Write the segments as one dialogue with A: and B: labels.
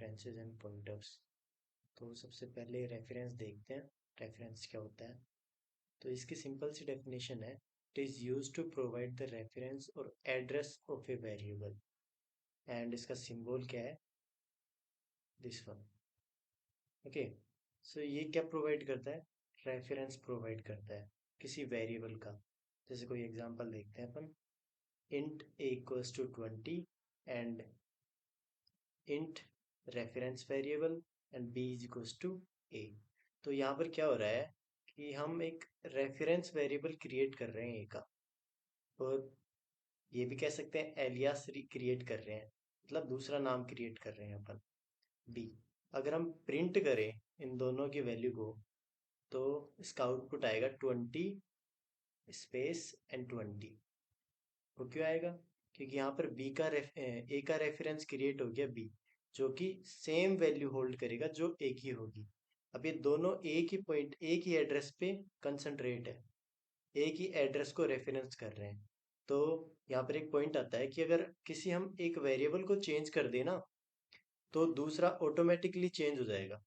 A: References and pointers. तो सबसे पहले रेफरेंस देखते हैं। रेफरेंस क्या होता है? तो इसकी सिंपल सी डेफिनेशन है, it is use to provide the reference और address of a variable. And इसका सिंबल क्या है? This one. ओके। सो ये क्या प्रोवाइड करता है? रेफरेंस प्रोवाइड करता है किसी वेरिएबल का। जैसे कोई एग्जांपल देखते हैं अपन। int a equals to 20 and int reference variable and b is equals to a। तो यहाँ पर क्या हो रहा है कि हम एक रेफरेंस वेरिएबल क्रिएट कर रहे हैं a का, और ये भी कह सकते हैं एलियास क्रिएट कर रहे हैं, मतलब दूसरा नाम क्रिएट कर रहे हैं अपन b। अगर हम प्रिंट करें इन दोनों की वैल्यू को, तो इसका आउटपुट आएगा 20 स्पेस एंड 20। वो क्यों आएगा? क्योंकि यहाँ पर ए का रेफरेंस क्रिएट हो गया b, जो कि सेम वैल्यू होल्ड करेगा जो ए की होगी। अब ये दोनों एक ही पॉइंट, एक ही एड्रेस पे कंसंट्रेट है, एक ही एड्रेस को रेफरेंस कर रहे हैं। तो यहाँ पर एक पॉइंट आता है कि अगर किसी हम एक वेरिएबल को चेंज कर देना, तो दूसरा ऑटोमेटिकली चेंज हो जाएगा।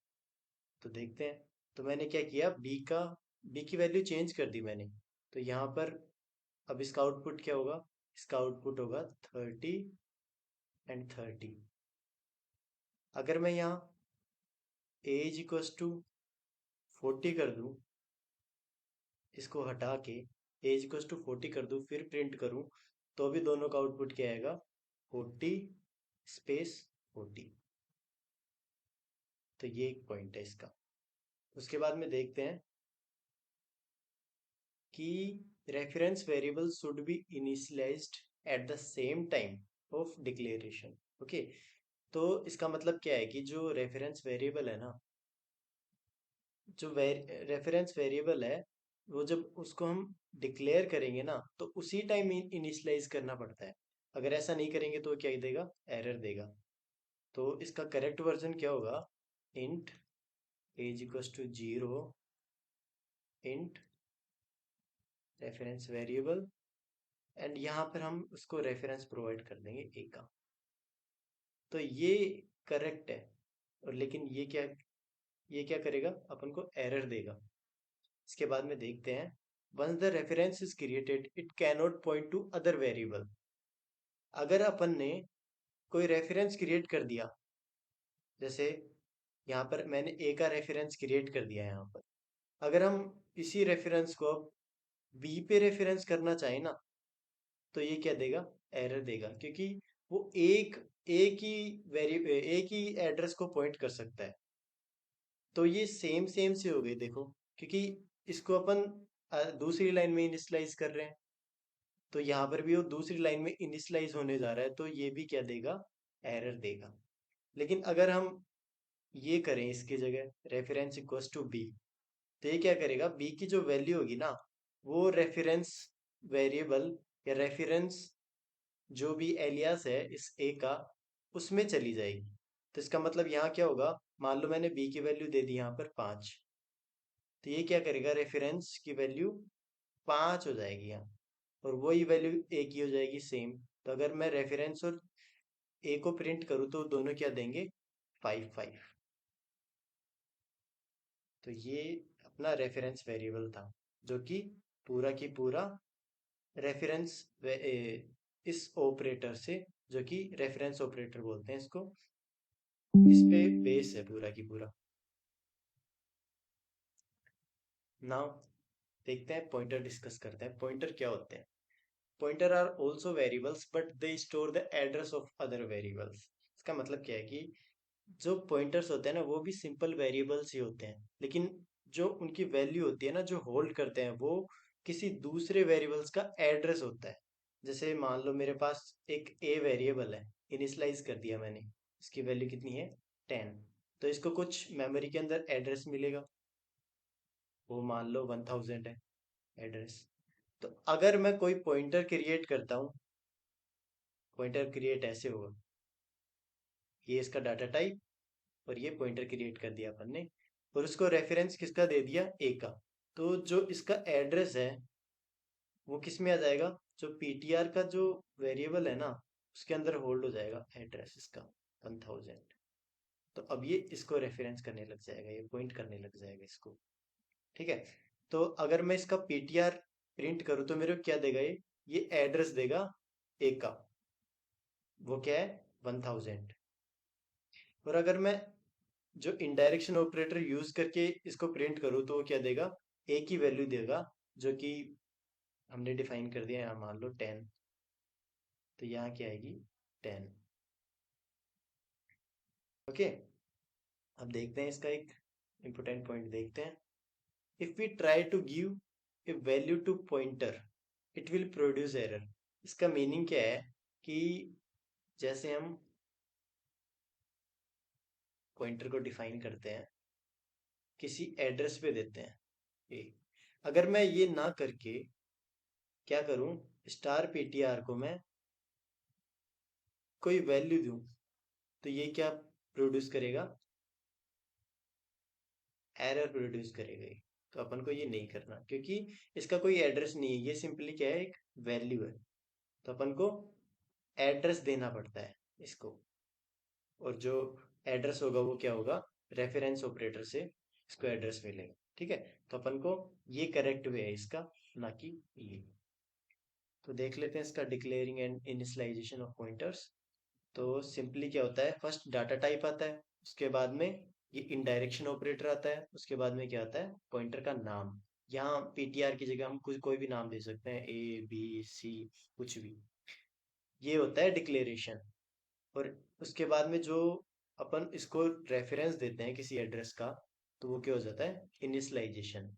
A: तो देखते हैं। तो मैंने क्या किया, बी की वैल्यू चेंज कर दी मैंने। तो यहाँ पर अब इसका आउटपुट क्या होगा? इसका आउटपुट होगा 30 एंड 30। अगर मैं यहाँ एज इक्वल्स टू 40 कर दूं, इसको हटा के एज इक्वल्स टू 40 कर दूं, फिर प्रिंट करूं, तो भी दोनों का आउटपुट क्या आएगा? 40 स्पेस 40। तो ये एक पॉइंट है इसका। उसके बाद में देखते हैं कि reference variable should be initialised at the same time of declaration. Okay. तो इसका मतलब क्या है कि जो रेफरेंस वेरिएबल है ना, जो रेफरेंस वेरिएबल है, वो जब उसको हम डिक्लेयर करेंगे ना, तो उसी टाइम इनिशियलाइज करना पड़ता है। अगर ऐसा नहीं करेंगे तो क्या देगा? एरर देगा। तो इसका करेक्ट वर्जन क्या होगा? Int age equals to 0, int reference variable, and यहाँ पर हम उसको रेफरेंस प्रोवाइड कर देंगे ए का। तो ये करेक्ट है। और लेकिन ये क्या करेगा? अपन को एरर देगा। इसके बाद में देखते हैं, once the reference is created it cannot point to other variable. अगर अपन ने कोई रेफरेंस क्रिएट कर दिया, जैसे यहाँ पर मैंने ए का रेफरेंस क्रिएट कर दिया है यहाँ पर, अगर हम इसी रेफरेंस को अब बी पे रेफरेंस करना चाहें ना, तो ये क्या देगा? एरर देगा, क्योंकि वो एक ही एड्रेस को पॉइंट कर सकता है। तो ये सेम सेम से हो गए, देखो, क्योंकि इसको अपन दूसरी लाइन में इनिशियलाइज कर रहे हैं, तो यहाँ पर भी वो दूसरी लाइन में इनिशियलाइज होने जा रहा है, तो ये भी क्या देगा? एरर देगा। लेकिन अगर हम ये करें इसकी जगह रेफरेंस इक्वल्स टू बी, तो ये क्या करेगा? बी की जो वैल्यू होगी ना, वो रेफरेंस वेरिएबल या रेफरेंस जो भी एलियास है इस ए का, उसमें चली जाएगी। तो इसका मतलब यहाँ क्या होगा? मान लो मैंने बी की वैल्यू दे दी यहाँ पर 5, तो ये क्या करेगा? रेफरेंस की वैल्यू 5 हो जाएगी यहाँ, और वही वैल्यू ए की हो जाएगी सेम। तो अगर मैं रेफरेंस और ए को प्रिंट करूँ, तो दोनों क्या देंगे? 5 5। तो ये अपना रेफरेंस वेरिएबल था, जो कि पूरा की पूरा रेफरेंस इस ऑपरेटर से, जो कि रेफरेंस ऑपरेटर बोलते हैं इसको, इस पे बेस है पूरा की पूरा। नाउ देखते हैं, पॉइंटर डिस्कस करते हैं। पॉइंटर क्या होते हैं? Pointer are also variables but they store the address of other variables. इसका मतलब क्या है कि जो पॉइंटर्स होते हैं ना, वो भी सिंपल वेरिएबल्स ही होते हैं, लेकिन जो उनकी वैल्यू होती है ना, जो होल्ड करते हैं, वो किसी दूसरे वेरिएबल्स का एड्रेस होता है। जैसे मान लो मेरे पास एक ए वेरिएबल है, इनिशियलाइज कर दिया मैंने, इसकी वैल्यू कितनी है? 10। तो इसको कुछ मेमोरी के अंदर एड्रेस मिलेगा, वो मान लो 1000 है एड्रेस। तो अगर मैं कोई पॉइंटर क्रिएट करता हूँ, पॉइंटर क्रिएट ऐसे होगा, ये इसका डाटा टाइप, और ये पॉइंटर क्रिएट कर दिया अपन ने, और उसको रेफरेंस किसका दे दिया? ए का। तो जो इसका एड्रेस है, वो किस में आ जाएगा? जो पीटीआर का जो वेरिएबल है ना, उसके अंदर होल्ड हो जाएगा एड्रेस इसका 1000। तो अब ये इसको रेफरेंस करने लग जाएगा, ये पॉइंट करने लग जाएगा इसको। ठीक है, तो अगर मैं इसका पीटीआर प्रिंट करूँ तो मेरे को क्या देगा, ये एड्रेस देगा ए का, वो क्या है 1000। और अगर मैं जो इनडायरेक्शन ऑपरेटर यूज करके इसको प्रिंट करूँ तो वो क्या देगा, ए की वैल्यू देगा, जो कि हमने डिफाइन कर दिया यहाँ, मान लो 10। तो यहाँ क्या आएगी 10। ओके, अब देखते हैं इसका एक इंपॉर्टेंट पॉइंट देखते हैं। If we try to give a value to pointer it will produce error. इसका मीनिंग क्या है कि जैसे हम पॉइंटर को डिफाइन करते हैं, किसी एड्रेस पे देते हैं ए, अगर मैं ये ना करके क्या करूं, स्टार पीटीआर को मैं कोई वैल्यू दूं, तो ये क्या प्रोड्यूस करेगा, एरर प्रोड्यूस करेगा ये। तो अपन को ये नहीं करना, क्योंकि इसका कोई एड्रेस नहीं है, ये सिंपली क्या है, एक वैल्यू है। तो अपन को एड्रेस देना पड़ता है इसको, और जो एड्रेस होगा वो क्या होगा, रेफरेंस ऑपरेटर से इसको एड्रेस मिलेगा। ठीक है, तो अपन को ये करेक्ट वे है इसका, ना कि ये। तो देख लेते हैं इसका declaring and initialization of pointers. तो सिंपली क्या होता है, फर्स्ट डाटा टाइप आता है, उसके बाद में ये इनडायरेक्शन ऑपरेटर आता है, उसके बाद में क्या आता है, पॉइंटर का नाम। यहाँ पीटीआर की जगह हम कुछ कोई भी नाम दे सकते हैं, ए बी सी, कुछ भी। ये होता है डिक्लेरेशन। और उसके बाद में जो अपन इसको रेफरेंस देते हैं किसी एड्रेस का, तो वो क्या हो जाता है, इनिशियलाइजेशन।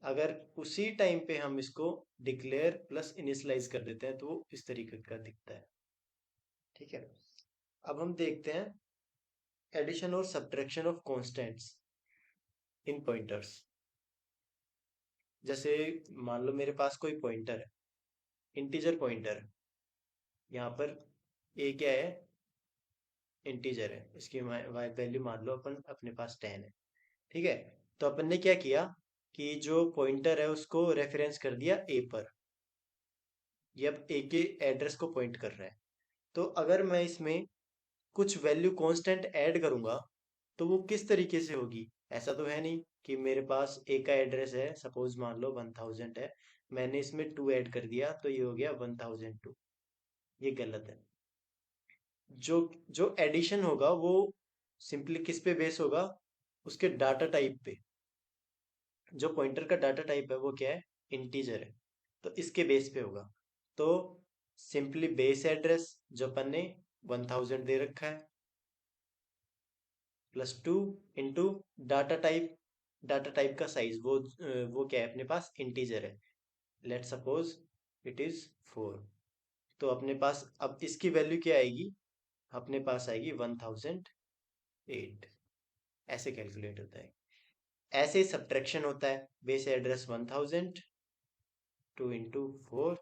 A: अगर उसी टाइम पे हम इसको डिक्लेयर प्लस इनिशियलाइज कर देते हैं तो वो इस तरीके का दिखता है। ठीक है, अब हम देखते हैं एडिशन और subtraction of constants in pointers. जैसे मान लो मेरे पास कोई पॉइंटर है, इंटीजर पॉइंटर है, यहाँ पर ए क्या है, इंटीजर है, इसकी वैल्यू मान लो अपन अपने पास 10 है। ठीक है, तो अपन ने क्या किया कि जो पॉइंटर है उसको रेफरेंस कर दिया ए पर, ये अब ए के एड्रेस को पॉइंट कर रहा है। तो अगर मैं इसमें कुछ वैल्यू कांस्टेंट ऐड करूंगा तो वो किस तरीके से होगी, ऐसा तो है नहीं कि मेरे पास ए का एड्रेस है, सपोज मान लो 1000 है, मैंने इसमें 2 ऐड कर दिया तो ये हो गया 1002। ये गलत है। जो जो एडिशन होगा वो सिंपली किस पे बेस होगा, उसके डाटा टाइप पे। जो पॉइंटर का डाटा टाइप है वो क्या है, इंटीजर है, तो इसके बेस पे होगा। तो सिंपली बेस एड्रेस जो अपन ने 1000 दे रखा है, +2 into data type, data type का साइज वो क्या है अपने पास, इंटीजर है, लेट सपोज इट इज 4। तो अपने पास अब इसकी वैल्यू क्या आएगी, अपने पास आएगी 1008। ऐसे कैलकुलेट होता है, ऐसे सब्ट्रैक्शन होता है। बेस एड्रेस 1000, 2 इंटू 4,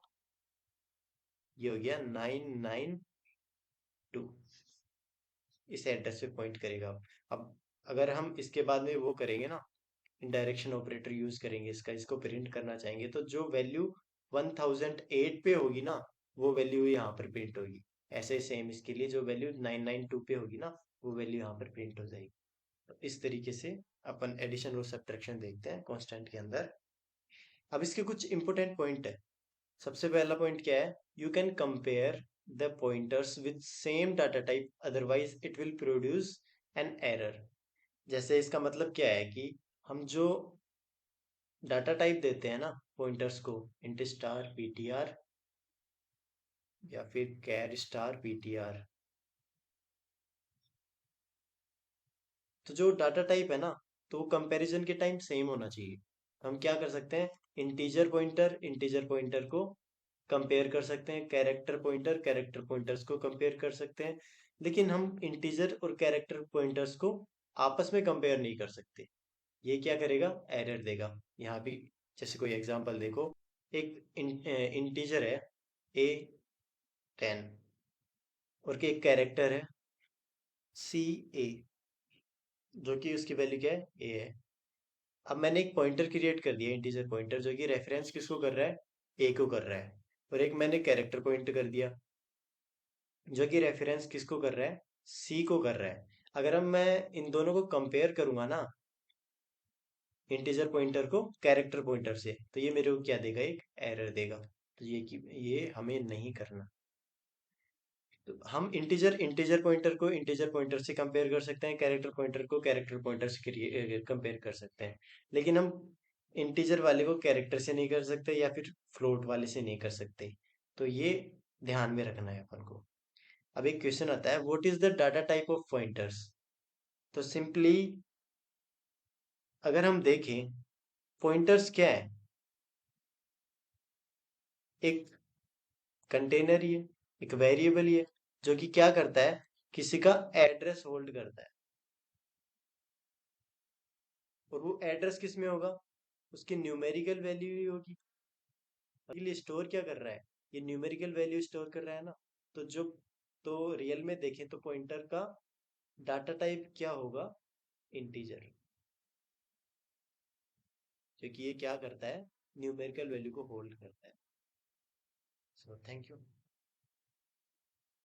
A: ये हो गया 992। इस एड्रेस पे पॉइंट करेगा। अब अगर हम इसके बाद में वो करेंगे ना, डायरेक्शन ऑपरेटर यूज करेंगे इसका, इसको प्रिंट करना चाहेंगे, तो जो वैल्यू 1008 पे होगी ना, वो वैल्यू यहाँ पर प्रिंट होगी। ऐसे सेम इसके लिए जो वैल्यू 992 पे होगी ना, वो वैल्यू यहाँ पर प्रिंट हो जाएगी। तो इस तरीके से अपन एडिशन और सब्ट्रैक्शन देखते हैं कांस्टेंट के अंदर। अब इसके कुछ इंपॉर्टेंट पॉइंट है। सबसे पहला पॉइंट क्या है, you can compare the pointers with same data type otherwise it will produce an error. जैसे इसका मतलब क्या है कि हम जो डाटा टाइप देते हैं ना पॉइंटर्स को, इंट स्टार पीटीआर या फिर कैर स्टार पीटीआर, तो जो डाटा टाइप है ना, तो वो कंपैरिजन के टाइम सेम होना चाहिए। हम क्या कर सकते हैं, इंटीजर पॉइंटर को कंपेयर कर सकते हैं, कैरेक्टर पॉइंटर्स को कंपेयर कर सकते हैं, लेकिन हम इंटीजर और कैरेक्टर पॉइंटर्स को आपस में कंपेयर नहीं कर सकते। ये क्या करेगा, एरर देगा। यहाँ भी जैसे कोई एग्जांपल देखो, एक इंटीजर है A10, और के एक कैरेक्टर है CA, जो कि उसकी वैल्यू क्या है, A है। अब मैंने एक पॉइंटर क्रिएट कर दिया, इंटीजर पॉइंटर, जो कि रेफरेंस किसको कर रहा है, A को कर रहा है। और एक मैंने कैरेक्टर पॉइंट कर दिया, जो कि रेफरेंस किसको कर रहा है, C को कर रहा है। अगर हम मैं इन दोनों को कंपेयर करूंगा ना, इंटीजर पॉइंटर को कैरेक्टर पॉइंटर से, तो ये मेरे को क्या देगा, एक एरर देगा। तो ये हमें नहीं करना। तो हम इंटीजर इंटीजर पॉइंटर को इंटीजर पॉइंटर से कंपेयर कर सकते हैं, कैरेक्टर पॉइंटर को कैरेक्टर पॉइंटर से कंपेयर कर सकते हैं। लेकिन हम इंटीजर वाले को कैरेक्टर से नहीं कर सकते या फिर फ्लोट वाले से नहीं कर सकते। तो ये ध्यान में रखना है अपन को। अब एक क्वेश्चन आता है, what is the data type of pointers. तो सिंपली अगर हम देखें, पॉइंटर्स क्या है, एक कंटेनर ही है, एक वेरिएबल ही है, जो कि क्या करता है, किसी का एड्रेस होल्ड करता है। और वो एड्रेस किस में होगा, उसकी न्यूमेरिकल वैल्यू ही होगी। के लिए स्टोर क्या कर रहा है, ये न्यूमेरिकल वैल्यू स्टोर कर रहा है ना। तो जो तो रियल में देखें तो पॉइंटर का डाटा टाइप क्या होगा, इंटीजर, क्योंकि ये क्या करता है, न्यूमेरिकल वैल्यू को होल्ड करता है। So thank you.